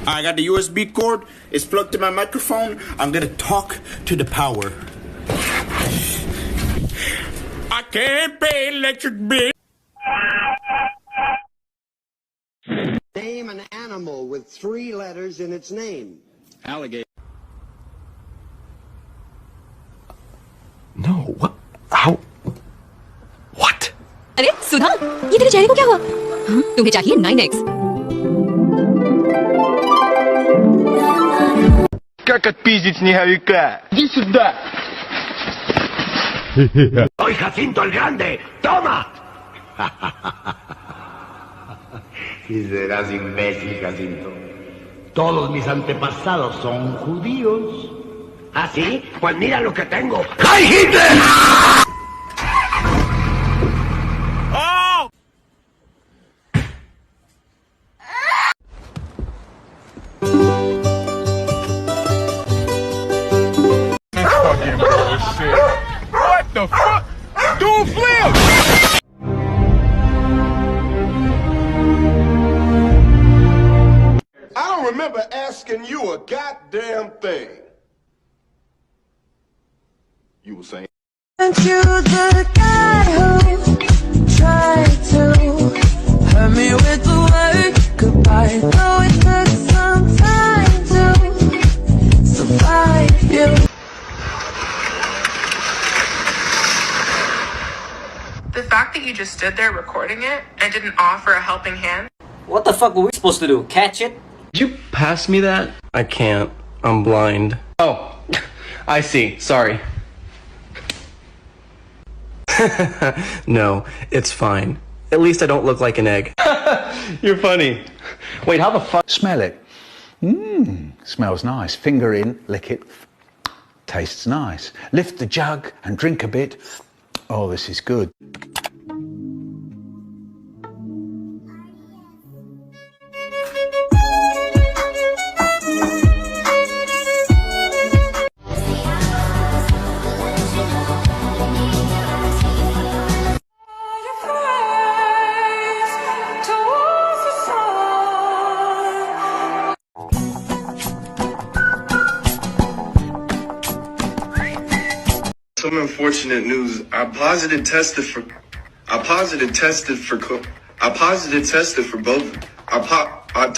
I got the USB cord. It's plugged to my microphone. I'm gonna talk to the power. I can't pay electric bill. Name an animal with 3 letters in its name. Alligator. No, what? How? What? अरे सुधा, ये तेरे चेहरे को क्या हुआ? हाँ, तुम्हें चाहिए 9X. Как отпиздить снеговика? Иди сюда! ¡Soy Jacinto el Grande! ¡Toma! Y serás imbécil, Jacinto. Todos mis antepasados son judíos. ¿Ah, sí? Pues mira lo que tengo. ¡Heil Hitler! Oh! Fucking bullshit. What the fuck? Dude, flip! I don't remember asking you a goddamn thing. You were saying? Aren't you the guy who tried to hurt me with the word goodbye? Though it took some time to survive you. The fact that you just stood there recording it and didn't offer a helping hand. What the fuck were we supposed to do? Catch it? Did you pass me that? I can't. I'm blind. Oh, I see. Sorry. No, it's fine. At least I don't look like an egg. You're funny. Wait, how the fuck? Smell it. Smells nice. Finger in, lick it. Tastes nice. Lift the jug and drink a bit. Oh, this is good. Some unfortunate news. I positive tested for both. I positive tested for both. I positive tested for both. I positive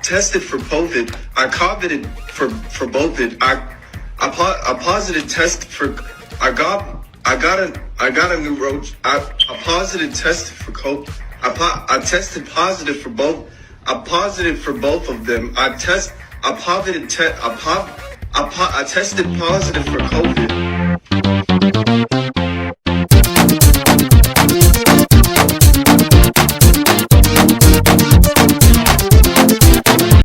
tested for COVID. I coveted for both it. I positive test for. I got a new roach. I positive tested for COVID. I tested positive for both. I'm positive for both of them. I tested positive for COVID.